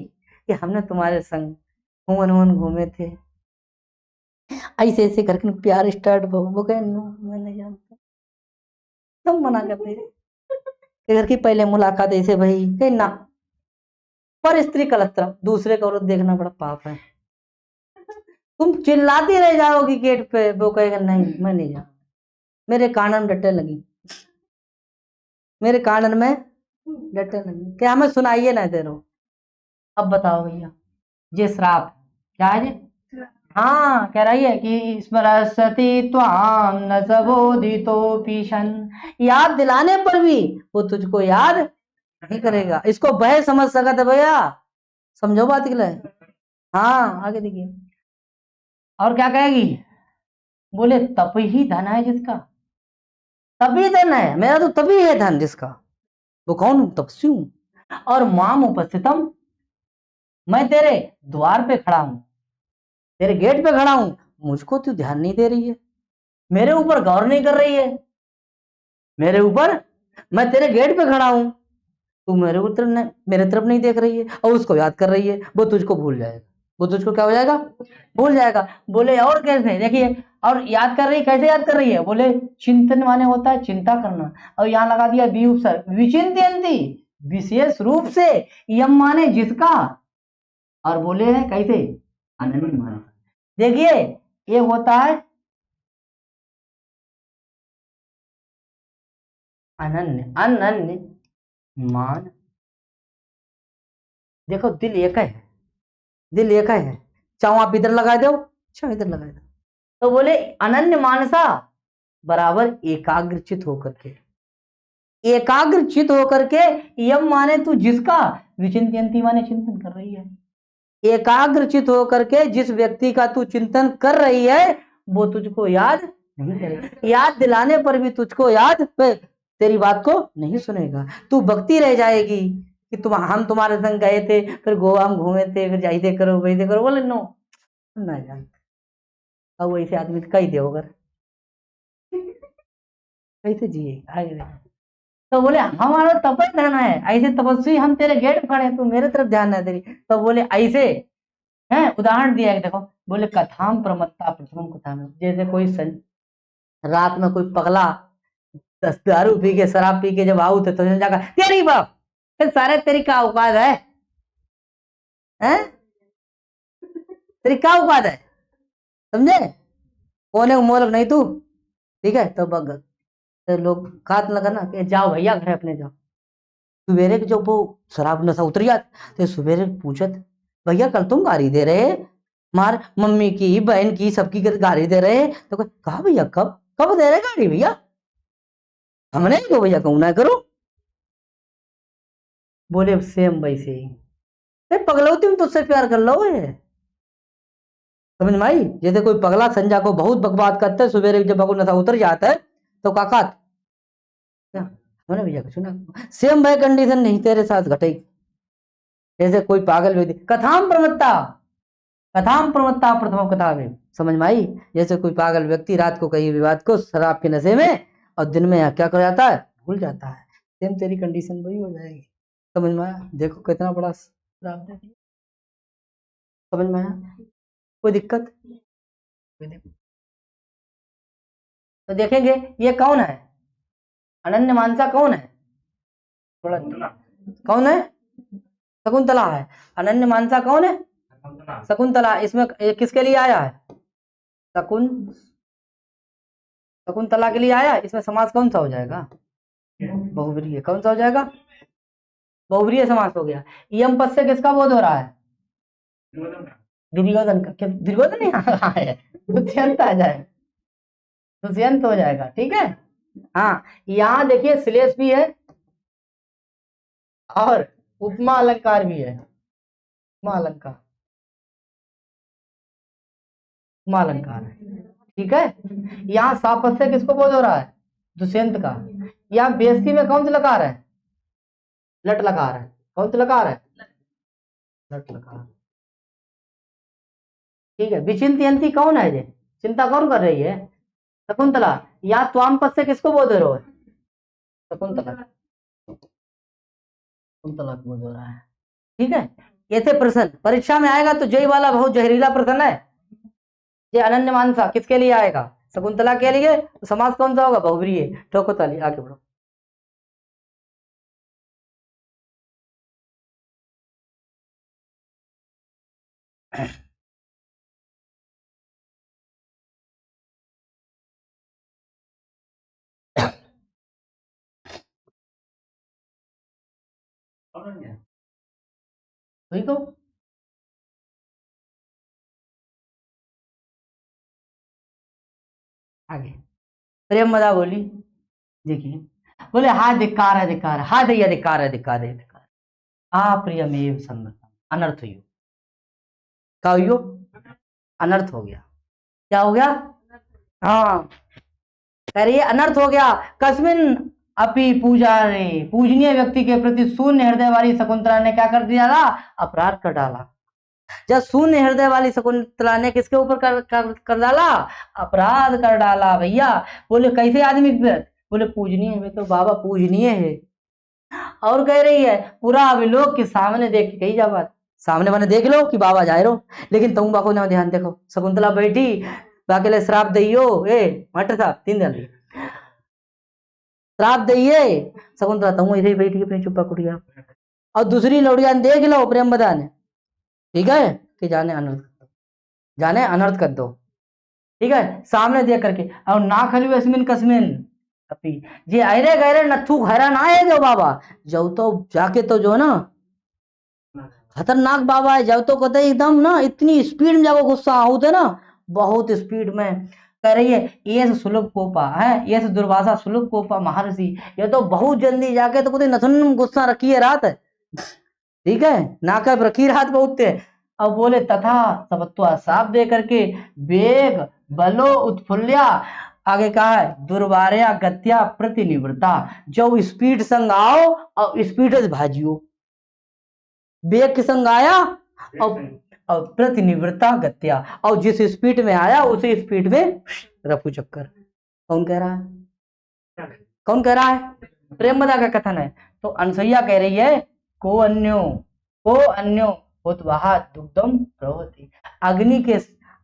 कि हमने तुम्हारे संग हुन घूमे थे, ऐसे ऐसे करके प्यार स्टार्ट। वो कहे नो मैं नहीं जानता, सब मना करते घर की पहले मुलाकात ऐसे भाई कहे ना, पर स्त्री कलत्र दूसरे का औरत देखना बड़ा पाप है। तुम चिल्लाती रह जाओगी गेट पे, वो कहेगा नहीं मैं नहीं जाऊंगा, मेरे कानन डटे लगी, मेरे कानन में डटे लगी, क्या हमें सुनाइए ना दे रहो। अब बताओ भैया, ये श्राप क्या है जी? हाँ, कह रही है कि स्मरसति त्वाम न सबोधितो पीशन, याद दिलाने पर भी वो तुझको याद नहीं करेगा। इसको बह समझ सकत है भैया, समझो बात के लिए। हाँ आगे देखिए, और क्या कहेगी, बोले तप ही धन है जिसका, तभी धन है मेरा, तो तभी है धन जिसका, वो कौन हूं, तपस्वी हूं। और माम उपस्थितम, मैं तेरे द्वार पे खड़ा हूं, तेरे गेट पे खड़ा हूं, मुझको तू ध्यान नहीं दे रही है, मेरे ऊपर गौर नहीं कर रही है, मेरे ऊपर, मैं तेरे गेट पे खड़ा हूं, तू मेरे तरफ नहीं देख रही है, और उसको याद कर रही है, वो तुझको भूल जाएगा, वो तुझको क्या हो जाएगा, भूल जाएगा। बोले और कैसे, देखिए, और याद कर रही, कैसे याद कर रही है, बोले चिंतन माने होता है चिंता करना, और यहाँ लगा दिया बी उपसर्ग, विचिंतयन्ति, विशेष रूप से, यम माने जिसका, और बोले है कैसे, अनन्य माने। देखिए ये होता है अनन्य, अनन्य मान। देखो दिल एक है, दिल एक है, चाहो आप इधर लगा दो, चाहो इधर लगा दो, तो बोले अनन्य मानसा बराबर एकाग्रचित होकर के, एकाग्रचित होकर के, यम माने तू जिसका, विचिंतयन्ति माने चिंतन कर रही है, एकाग्रचित होकर के जिस व्यक्ति का तू चिंतन कर रही है, वो तुझको याद नहीं करेगा, याद दिलाने पर भी तुझको याद तेरी बात को नहीं सुनेगा, तू बकती रह जाएगी कि हम तुम्हारे संग गए थे, फिर गोवा हम घूमे थे, फिर जाइए करो वैसे करो, बोले नो ना जान, अब वैसे आदमी कही दे होगा कैसे जिए आगे देखो। तो बोले हमारा तपस ध्यान है, ऐसे तपस्वी हम तेरे गेट पर खड़े, तू मेरे तरफ ध्यान है तेरी, तो बोले ऐसे है। उदाहरण दिया है देखो, बोले कथाम प्रमत्ता प्रथम कथा में, जैसे कोई रात में कोई पगला दारू पी के शराब पी के जब आऊ थे, तो जाकर तेरी बाप सारे तेरी क्या औकात है, हैं? तेरी क्या औकात है, समझे, कोने को मोलक नहीं तू, ठीक है। तो बग तो लोग खात लगा ना कि जाओ भैया घर अपने जाओ, सवेरे के जब वो शराब नशा उतर जात, तो सवेरे पूछत भैया कल तुम गाड़ी दे रहे, मार मम्मी की बहन की सबकी गाड़ी दे रहे, तो कहा भैया कब कब दे रहे गाड़ी भैया, हमने क्यों भैया कहूँ ना करो। बोले सेम वैसे ही पगलो तुम तुझसे प्यार कर लो है, समझ में आई। जैसे कोई पगला संजा को बहुत बकवास करता है, सवेरे जब भगवान नशा उतर जाता है तो काका मैंने भैया को सुना, सेम भाई कंडीशन नहीं तेरे साथ घटेगी। जैसे कोई पागल व्यक्ति कथाम प्रमत्ता प्रथम कथा में, समझ में आई। जैसे कोई पागल व्यक्ति रात को कहीं विवाद को शराब के नशे में और दिन में क्या कर जाता है, भूल जाता है, सेम तेरी कंडीशन वही हो जाएगी। समझ में आया, देखो कितना बड़ा शराब दे दिया। समझ में आया, कोई दिक्कत। तो देखेंगे ये कौन है, अनन्य मानसा कौन है, थोड़ा कौन है, शकुंतला है। अनन्य मानसा कौन है, शकुंतला। इसमें किसके लिए आया है, शकुंतला के लिए आया। इसमें समास कौन सा हो जाएगा, बहुव्रीहि। कौन सा हो जाएगा, बहुव्रीहि समास हो गया। यम पद से किसका बोध हो रहा है, दुर्योधन का। क्या दुर्योधन नहीं आ रहा है, दुष्यंत आ जाए, दुष्यंत हो जाएगा, ठीक है। हाँ यहाँ देखिए श्लेष भी है और उपमा अलंकार भी है, उपमा अलंकार, उपमा अलंकार है, ठीक है। यहाँ सापस से किसको बोध हो रहा है, दुष्यंत का। यहाँ बेस्ती में कौन सा लकार है, लट लकार है। कौन सा लकार है, लट लकार, ठीक है। विचिंतयंती कौन है, ये चिंता कौन कर रही है, शकुंतला। या त्वाम पद से किसको बोध हो रहा है, शकुंतला, शकुंतला को बोध हो रहा है, ठीक है। ऐसे प्रश्न परीक्षा में आएगा तो जय वाला बहुत जहरीला प्रश्न है। ये अनन्य मानसा किसके लिए आएगा, शकुंतला के लिए। तो समास कौन सा होगा, बहुव्रीहि। ठोको ताली, आगे बढ़ो। वही तो आगे प्रेम मदा बोली, देखिए बोले हा धिक्कार है, धिक्कार है, हा दैया धिक्कार है, धिक्कार है, धिक्कार। आ प्रियमेव संगतम, अनर्थ हुई, क्या हुई, अनर्थ हो गया। क्या हो गया, हाँ कह रही है अनर्थ हो गया। कस्मिन अपि पूजा रे, पूजनीय व्यक्ति के प्रति शून्य हृदय वाली शकुंतला ने क्या कर दिया, अपराध कर डाला। जब शून्य हृदय वाली शकुंतला ने किसके ऊपर कर डाला, अपराध कर डाला भैया। बोले कैसे आदमी पे, बोले पूजनीय है, तो बाबा पूजनीय है। और कह रही है पूरा अभिलोक के सामने देख के कही जा बात, सामने मैंने देख लो कि बाबा जाए रो, लेकिन तुम बाको ना ध्यान देखो। शकुंतला बैठी बाके श्राप दइयो, ए मटर साहब 3 दिन श्राप दइए। शकुंतला तुम इधर बैठी अपनी चुप्पा कुटिया, और दूसरी लौड़िया देख लो प्रेम बदा ने, ठीक है, कि जाने अनर्थ कर दो, ठीक है, सामने देख करके। और ना खलु अस्मिन कस्मिन अपी, जे अरे गहरे नथु घरा ना है जो बाबा, जो तो जाके तो जो ना खतरनाक बाबा है, जब तो कहते एकदम ना इतनी स्पीड में जाको गुस्सा होते ना, बहुत स्पीड में। कह रही है ये सुलभ कोपा है, ये दुर्वासा सुलभ कोपा महर्षि, ये तो बहुत जल्दी जाके तो कुछ नथुन गुस्सा रखी है रात, ठीक है, ना कर रखी रात बहुत। अब बोले तथा सबत्वा साफ दे करके, वेग बलो उत्फुल्या, आगे कहा है दुर्वार्या गत्या प्रतिनिवृत्ता, जो स्पीड संग आओ और स्पीड से भाजियो, वेग के संग आया और प्रतिनिवृत्ता गत्या, और जिस स्पीड में आया उसी स्पीड में रफू चक्कर। कौन कह रहा है, कौन कह रहा है, प्रेमदा का कथन है। तो अनसुईया कह रही है को अन्यो उत्वाहा दुग्धम प्रवति, अग्नि के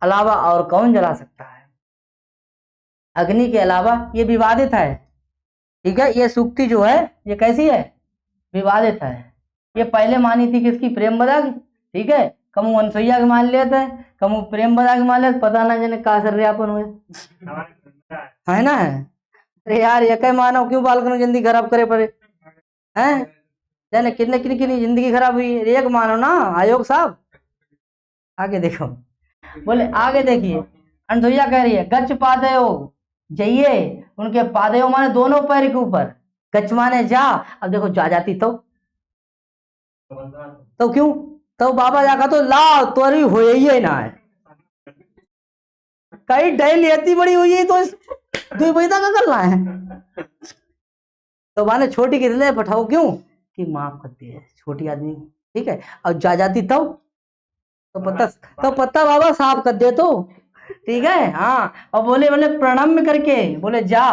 अलावा और कौन जला सकता है, अग्नि के अलावा। ये विवादित है, ठीक है, ये सूक्ति जो है ये कैसी है, विवादित है। ये पहले मानी थी किसकी, प्रेमदा की, ठीक है। कमु अनसुईया के मान लेते हैं, कमु प्रेमदा के मान लेते, पता ना जने का सर्यापन हुए, है ना। अरे यार ये कह मानो क्यों बालकन जिंदगी खराब करे पड़े हैं, जाने कितने कितनी जिंदगी खराब हुई, एक मानो ना आयोग साहब, आगे देखो, बोले आगे देखिए, अनसुईया कह रही है गच पादयो जाइए, उनके पादयो माने दोनों पैर के ऊपर, गच माने जा। अब देखो जा जाती तो क्यों, तो बाबा जाका तो ला तोरी हो ही ना है, कहीं डैल लेती बड़ी हुई है तो 2 बजे तक करना है। तो माने छोटी कितने बैठाओ क्यों कि माफ करती है छोटी आदमी, ठीक है। अब जा जाती तो पत्ता बाबा साफ कर दे तो, ठीक है। हाँ, और बोले बोले प्रणाम में करके, बोले जा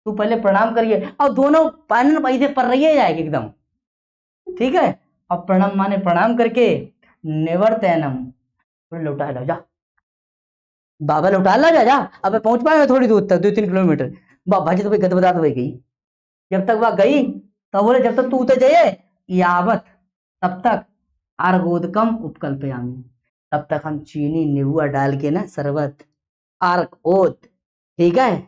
तू पहले प्रणाम करिए, और दोनों पैन पैसे पर रही है जाएगी एकदम, ठीक है। अब प्रणाम माने प्रणाम करके निवर्तनम, बोले लौटा लो जा बाबा, लौटा ला जा, अब पहुंच पाएंगे थोड़ी दूर तक, 2-3 किलोमीटर। बाबा जी तो भाई गदबदा तो गई, जब तक वह गई तो बोले जब तक तू उतर जाइए यावत, तब तक आर्गोदकम उपकल्पयामी, तब तक हम चीनी नींबू डाल के ना शरबत आर्क ओत, ठीक है,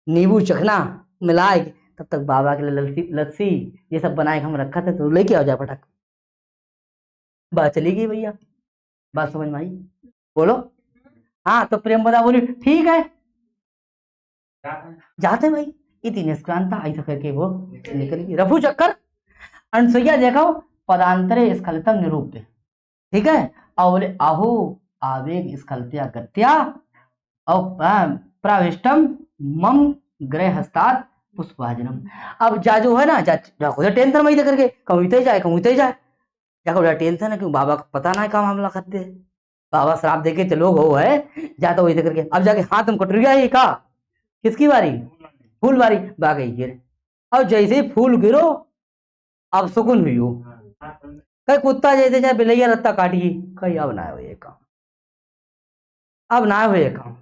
नींबू चखना मिलाए, तब तक बाबा के लिए लस्सी लस्सी ये सब बनाए हम रखा था, तो लेके आओ जा फटक। बात चली गई भैया, बात समझ में आई, बोलो। हाँ, तो प्रेम बदा बोली ठीक है जाते भाई, इतनी निष्क्रांता ऐसा करके वो निकल गई। रफू चक्कर अनसुईया देखो पदांतरे स्खलितम निरूप्य, ठीक है। और बोले आहो आवेग स्खलत्या गत्या और प्राविष्टम मम ग्रह हस्तात् पुष्पाजनम। अब जा जो है ना जा टेंशन में करके कहते जाए जाकर टेंशन है क्यों, बाबा को पता ना क्या मामला करते है, बाबा शराब देके चलो हो है जाता वही करके। अब जाके हाथ में कट गया, ये का किसकी बारी, फूल बारी, बागई गिर। अब जैसे ही फूल गिरो अब सुकून हुई हो, कई कुत्ता जैसे चाहे बिलैया रत्ता काटिए, कहीं अब ना हो ये काम, अब ना हो ये काम,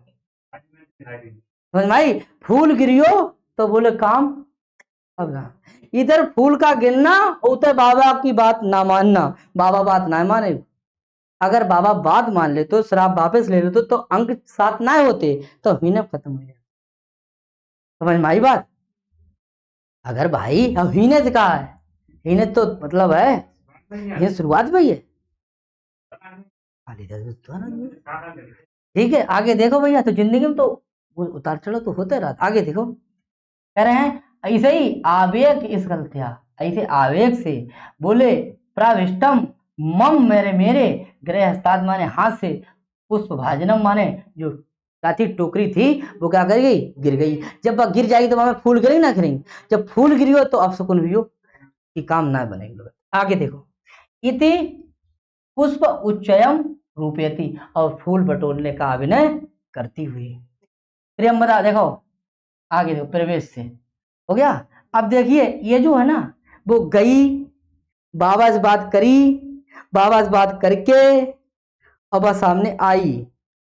समझ भाई। फूल गिरियो तो बोले काम अब ना, इधर फूल का गिरना उधर बाबा की बात ना मानना, बाबा बात ना माने। अगर बाबा बात मान ले तो शराब वापस ले ले तो अंक 7 ना होते, तो हीने खत्म हो जाए, समझ में आई बात। अगर भाई अब हीने से कहा है, हीने तो मतलब है ये शुरुआत में ही है, ठीक है। आगे देखो भैया, तो जिंदगी में तो उतार चढ़ो तो होते रहा। आगे देखो कह रहे हैं ऐसे ही आवेग इस गलतिया, ऐसे आवेग से बोले प्राविष्टम मम मेरे मेरे ग्रह हस्ताद माने हाथ से, पुष्प भाजनम माने जो काती टोकरी थी वो क्या कर गई, गिर गई। जब वह गिर जाएगी तो वहां फूल गिरेगी ना गिरेंगी, जब फूल गिरी हो तो अब सुकून हुई हो कि काम ना बनेंगे। आगे देखो इति पुष्प उच्चयम रूपयति, और फूल बटोरने का अभिनय करती हुई। प्रियंवदा देखो आगे देखो, प्रवेश से हो गया। अब देखिए ये जो है ना वो गई, बाबा से बात करी, बाबा से बात करके और बस सामने आई,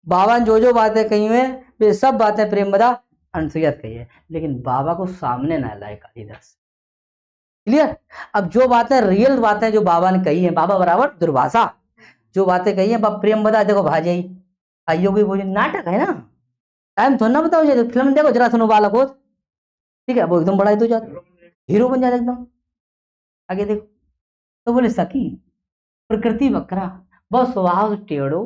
बाबा ने जो बातें कही हुए वे सब बातें प्रेमवदा अनसुईया कही है, लेकिन बाबा को सामने ना लाए कालिदास, क्लियर। अब जो बातें रियल बातें जो बाबा ने कही है, बाबा बराबर दुर्भाषा जो बातें कही है, प्रेमवदा देखो भाजाई आइयो की वो नाटक है ना, टाइम थोड़ा ना बताओ, जो फिल्म देखो जरा सुनो बालक हो, ठीक है, वो एकदम बड़ा हो जाता, हीरो बन जाता एकदम। आगे देखो तो बोले सखी प्रकृति वक्रा, वह स्वभाव टेढ़ो,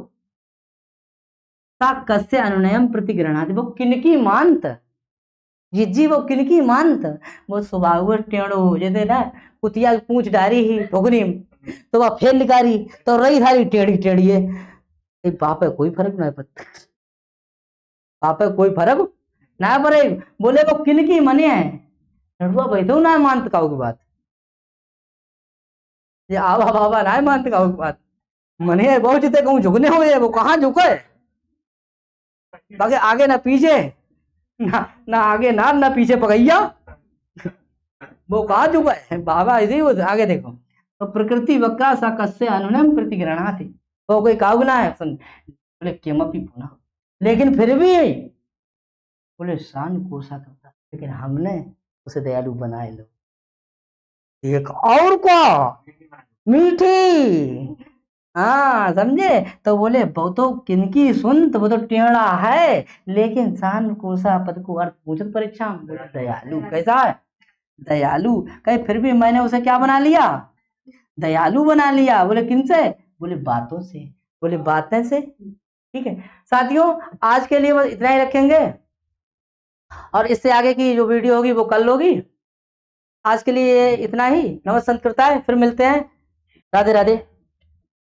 सा कस्य अनुनयम प्रतिग्रहणाति, वो किनकी मानत जी वो किनकी मानत, वो स्वभाव टेढ़ो, जैसे ना कुतिया पूछ डारी ही ठोकरी तो वह फेल निकारी तो रही थारी टेढ़ी टेढ़ी है, बाप है कोई फर्क ना पड़ता, बाप है कोई फर्क ना पड़े। बोले वो किनकी मने है, लड़ुआ भाई तो ना मानत काऊ की बात, ये आवा बाबा ना मानत काऊ की बात, मने है बहुत जिते कहूँ झुकने हुए, वो कहाँ झुके, बाकी आगे ना पीछे ना आगे ना पीछे पगैया, वो कहाँ झुका है बाबा, ऐसे ही वो आगे देखो। तो प्रकृति वक्रा सा कस्य अनुनम प्रतिग्रहणा थी, तो कोई कागुना है बोले किमपि पुनः, लेकिन फिर भी बोले शान कोसा करता, लेकिन हमने उसे दयालु बनाए लो, एक और को मीठी, हाँ समझे। तो बोले वो तो किनकी सुन, तो वो तो टेढ़ा है, लेकिन शान कोसा पद को अर्थ पूछत परीक्षा, बोला दयालु कैसा है, दयालु कहे, फिर भी मैंने उसे क्या बना लिया, दयालु बना लिया। बोले किनसे, बोले बातों से, बोले बातें से। ठीक है साथियों, आज के लिए बस इतना ही रखेंगे, और इससे आगे की जो वीडियो होगी वो कल होगी। आज के लिए इतना ही। नमस्कार, फिर मिलते हैं। राधे राधे।